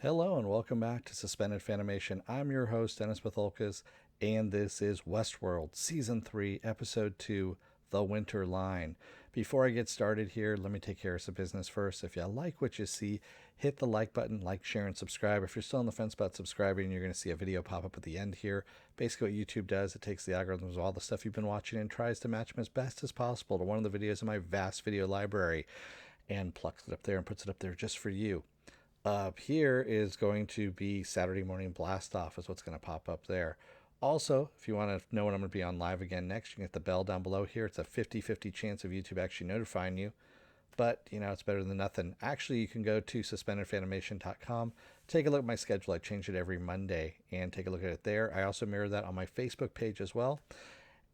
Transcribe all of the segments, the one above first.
Hello and welcome back to Suspended Fanimation. I'm your host, Dennis Bithoulkas, and this is Westworld, Season 3, Episode 2, The Winter Line. Before I get started here, let me take care of some business first. If you like what you see, hit the like button, like, share, and subscribe. If you're still on the fence about subscribing, you're going to see a video pop up at the end here. Basically what YouTube does, it takes the algorithms of all the stuff you've been watching and tries to match them as best as possible to one of the videos in my vast video library and plucks it up there and puts it up there just for you. Up here is going to be Saturday Morning Blast Off is what's going to pop up there. Also, if you want to know when I'm going to be on live again next, you can hit the bell down below here. It's a 50-50 chance of YouTube actually notifying you. But, it's better than nothing. Actually, you can go to suspendedfanimation.com, take a look at my schedule. I change it every Monday, and take a look at it there. I also mirror that on my Facebook page as well.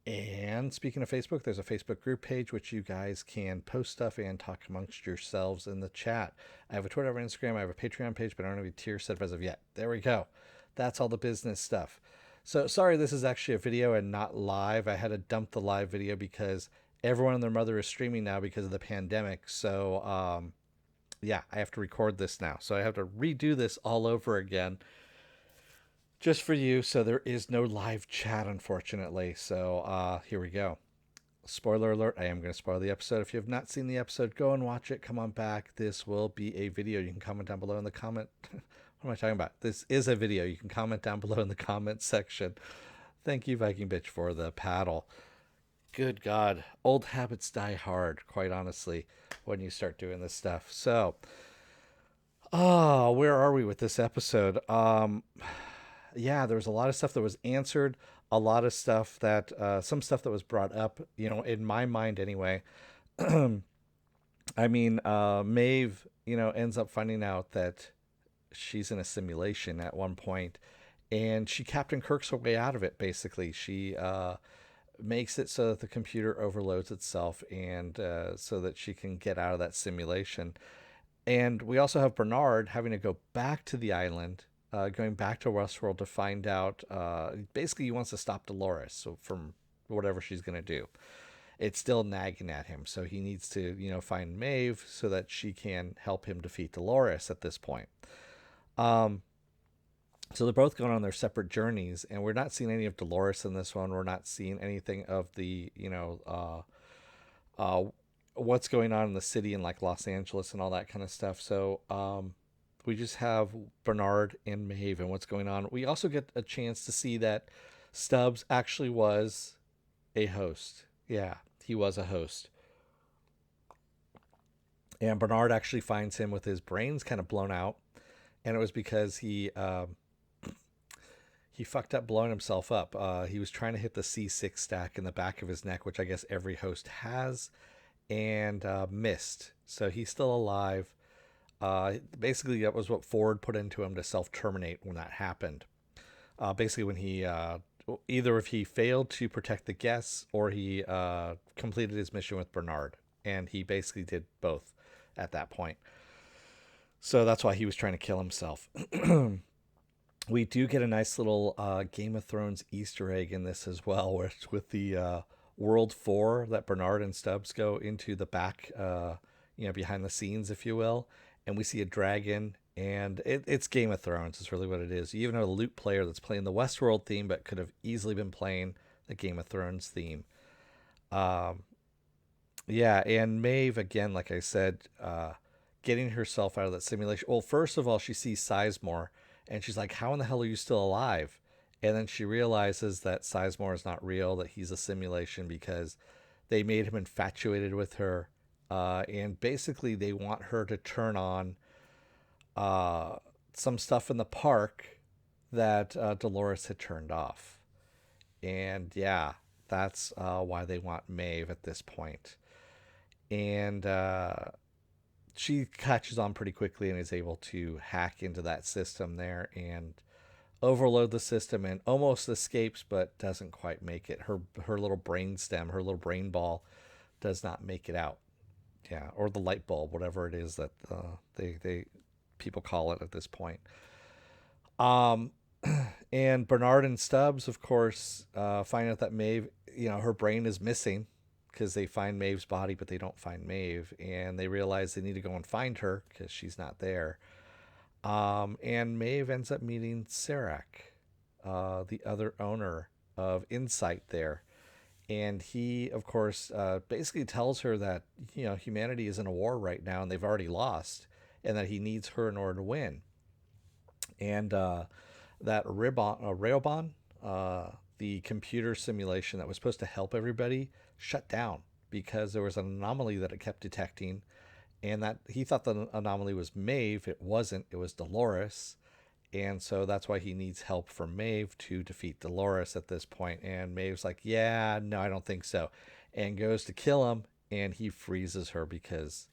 And speaking of Facebook, there's a Facebook group page which you guys can post stuff and talk amongst yourselves in the chat. I have a Twitter, I have an Instagram, I have a Patreon page, but I don't have a tier set up as of yet. There we go. That's all the business stuff. So sorry, this is actually a video and not live. I had to dump the live video because everyone and their mother is streaming now because of the pandemic. So yeah, I have to record this now. So I have to redo this all over again just for you. So there is no live chat, unfortunately. So here we go. Spoiler alert, I am going to spoil the episode. If you have not seen the episode, go and watch it. Come on back. This will be a video. You can comment down below in the comment. What am I talking about? This is a video. You can comment down below in the comment section. Thank you, Viking Bitch, for the paddle. Good God. Old habits die hard, quite honestly, when you start doing this stuff. So, where are we with this episode? Yeah, there was a lot of stuff that was answered, a lot of stuff that, some stuff that was brought up, in my mind anyway. I mean, Maeve, ends up finding out that she's in a simulation at one point, and she Captain Kirk's her way out of it, basically. She makes it so that the computer overloads itself and so that she can get out of that simulation. And we also have Bernard having to go back to the island, going back to Westworld to find out. Basically, he wants to stop Dolores from whatever she's going to do. It's still nagging at him, so he needs to, find Maeve so that she can help him defeat Dolores at this point. So they're both going on their separate journeys, and we're not seeing any of Dolores in this one. We're not seeing anything of the, what's going on in the city in like Los Angeles and all that kind of stuff. So we just have Bernard and Maeve and what's going on. We also get a chance to see that Stubbs actually was a host. Yeah, he was a host. And Bernard actually finds him with his brains kind of blown out. And it was because he fucked up blowing himself up. He was trying to hit the C6 stack in the back of his neck, which I guess every host has, and missed. So he's still alive. Basically, that was what Ford put into him to self-terminate when that happened. Basically, when he either if he failed to protect the guests or he completed his mission with Bernard, and he basically did both at that point. So that's why he was trying to kill himself. We do get a nice little Game of Thrones Easter egg in this as well, with the World 4 that Bernard and Stubbs go into the back, behind the scenes, if you will. And we see a dragon, and it's Game of Thrones is really what it is. You even have a lute player that's playing the Westworld theme, but could have easily been playing the Game of Thrones theme. Yeah, and Maeve, again, like I said, getting herself out of that simulation. Well, first of all, she sees Sizemore, and she's like, how in the hell are you still alive? And then she realizes that Sizemore is not real, that he's a simulation because they made him infatuated with her. And basically they want her to turn on some stuff in the park that Dolores had turned off. And yeah, that's why they want Maeve at this point. And she catches on pretty quickly and is able to hack into that system there and overload the system and almost escapes, but doesn't quite make it. Her little brain stem, her little brain ball, does not make it out. Yeah, or the light bulb, whatever it is that they people call it at this point. And Bernard and Stubbs, of course, find out that Maeve, her brain is missing because they find Maeve's body, but they don't find Maeve, and they realize they need to go and find her because she's not there. And Maeve ends up meeting Sarek, the other owner of Insight there. And he, of course, basically tells her that, humanity is in a war right now and they've already lost, and that he needs her in order to win. And that Railbon, the computer simulation that was supposed to help everybody, shut down because there was an anomaly that it kept detecting, and that he thought the anomaly was Maeve. It wasn't. It was Dolores, and so that's why he needs help from Maeve to defeat Dolores at this point. And Maeve's like, "Yeah, no, I don't think so," and goes to kill him, and he freezes her because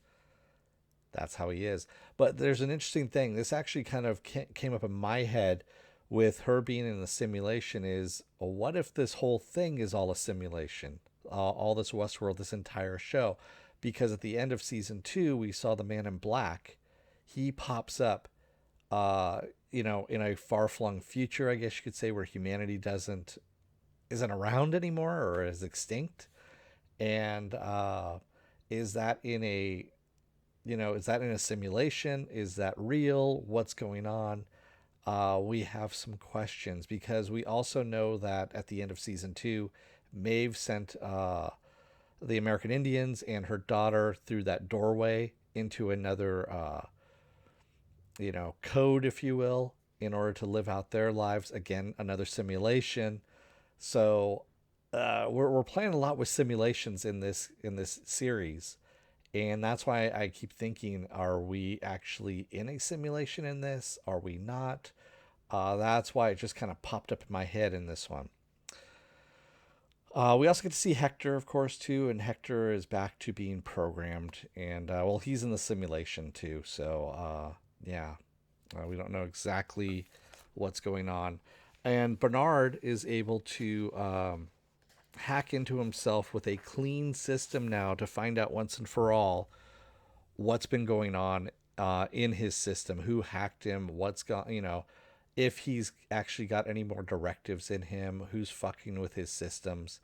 that's how he is. But there's an interesting thing. This actually kind of came up in my head with her being in the simulation is, well, what if this whole thing is all a simulation? All this Westworld, this entire show. Because at the end of season 2, we saw the Man in Black. He pops up, in a far-flung future, I guess you could say, where humanity isn't around anymore or is extinct. And is that in a is that in a simulation? Is that real? What's going on? We have some questions because we also know that at the end of season 2, Maeve sent the American Indians and her daughter through that doorway into another, code, if you will, in order to live out their lives. Again, another simulation. So we're playing a lot with simulations in this series, and that's why I keep thinking, are we actually in a simulation in this? Are we not? That's why it just kind of popped up in my head in this one. We also get to see Hector, of course, too, and Hector is back to being programmed, and well, he's in the simulation too. So yeah, we don't know exactly what's going on. And Bernard is able to hack into himself with a clean system now to find out once and for all what's been going on in his system, who hacked him, what's got, if he's actually got any more directives in him, who's fucking with his systems.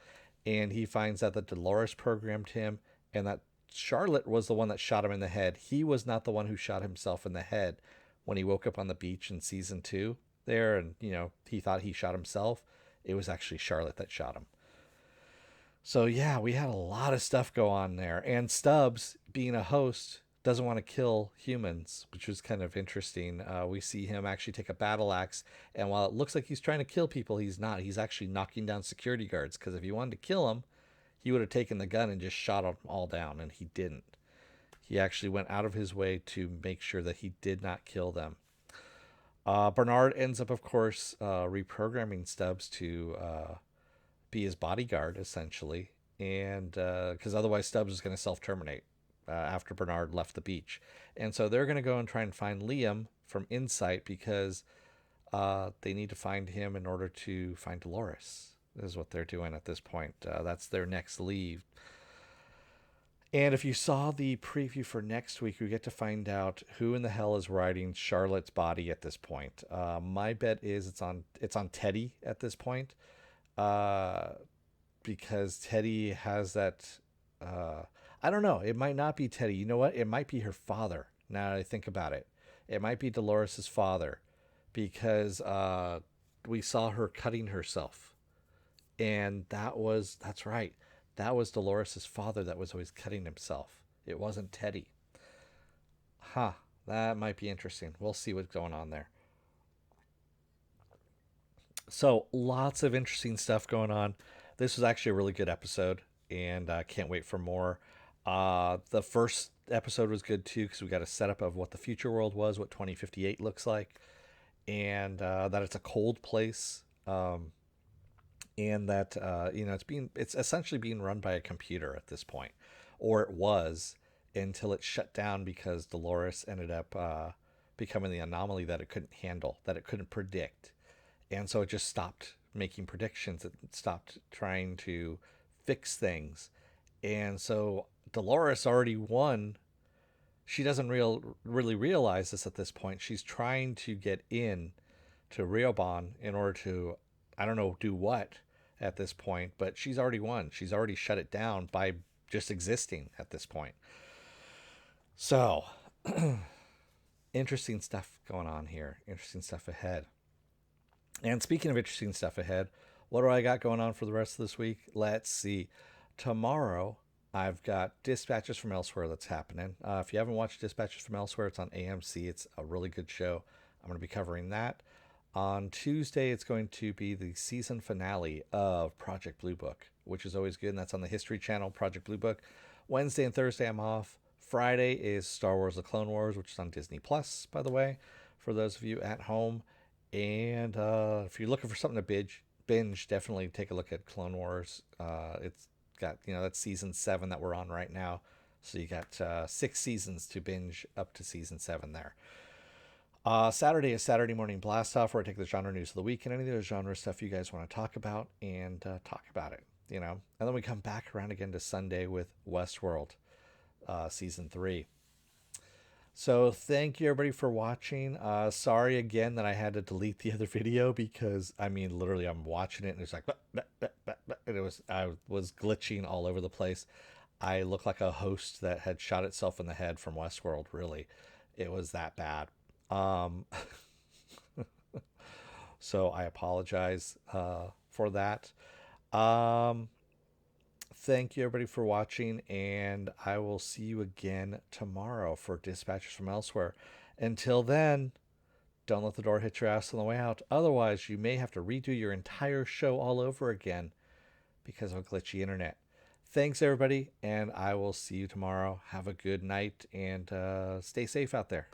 And he finds out that Dolores programmed him and that Charlotte was the one that shot him in the head. He was not the one who shot himself in the head when he woke up on the beach in season 2 there. And, he thought he shot himself. It was actually Charlotte that shot him. So yeah, we had a lot of stuff go on there. And Stubbs, being a host, doesn't want to kill humans, which was kind of interesting. We see him actually take a battle axe, and while it looks like he's trying to kill people, he's not. He's actually knocking down security guards, because if he wanted to kill them, he would have taken the gun and just shot them all down, and he didn't. He actually went out of his way to make sure that he did not kill them. Bernard ends up, of course, reprogramming Stubbs to be his bodyguard, essentially, and because otherwise Stubbs is going to self-terminate after Bernard left the beach. And so they're going to go and try and find Liam from Insight because they need to find him in order to find Dolores. This is what they're doing at this point. That's their next lead. And if you saw the preview for next week, we get to find out who in the hell is riding Charlotte's body at this point. My bet is it's on Teddy at this point, because Teddy has that. I don't know. It might not be Teddy. You know what? It might be her father. Now that I think about it, it might be Dolores's father, because we saw her cutting herself, and that's right. That was Dolores's father that was always cutting himself. It wasn't Teddy. Huh. That might be interesting. We'll see what's going on there. So lots of interesting stuff going on. This was actually a really good episode, and I can't wait for more. The first episode was good too because we got a setup of what the future world was, what 2058 looks like, and that it's a cold place, and that it's essentially being run by a computer at this point, or it was until it shut down because Dolores ended up becoming the anomaly that it couldn't handle, that it couldn't predict, and so it just stopped making predictions. It stopped trying to fix things, and so Dolores already won. She doesn't really realize this at this point. She's trying to get in to Riobon in order to, I don't know, do what at this point, but she's already won. She's already shut it down by just existing at this point. So interesting stuff going on here. Interesting stuff ahead. And speaking of interesting stuff ahead, what do I got going on for the rest of this week? Let's see. Tomorrow, I've got Dispatches from Elsewhere that's happening. If you haven't watched Dispatches from Elsewhere, it's on AMC. It's a really good show. I'm going to be covering that. On Tuesday, it's going to be the season finale of Project Blue Book, which is always good, and that's on the History Channel, Project Blue Book. Wednesday and Thursday, I'm off. Friday is Star Wars: The Clone Wars, which is on Disney Plus, by the way, for those of you at home. And if you're looking for something to binge, definitely take a look at Clone Wars. It's got, that's season 7 that we're on right now. So you got 6 seasons to binge up to season 7 there. Saturday is Saturday Morning Blast Off, where I take the genre news of the week and any of the genre stuff you guys want to talk about and talk about it, And then we come back around again to Sunday with Westworld, season 3. So thank you everybody for watching. Sorry again that I had to delete the other video because literally I'm watching it and it's like, and I was glitching all over the place. I look like a host that had shot itself in the head from Westworld. Really, it was that bad. Um, so I apologize for that. Um, Thank you everybody for watching, and I will see you again tomorrow for Dispatches from Elsewhere. Until then, don't let the door hit your ass on the way out. Otherwise, you may have to redo your entire show all over again because of a glitchy internet. Thanks everybody, and I will see you tomorrow. Have a good night and stay safe out there.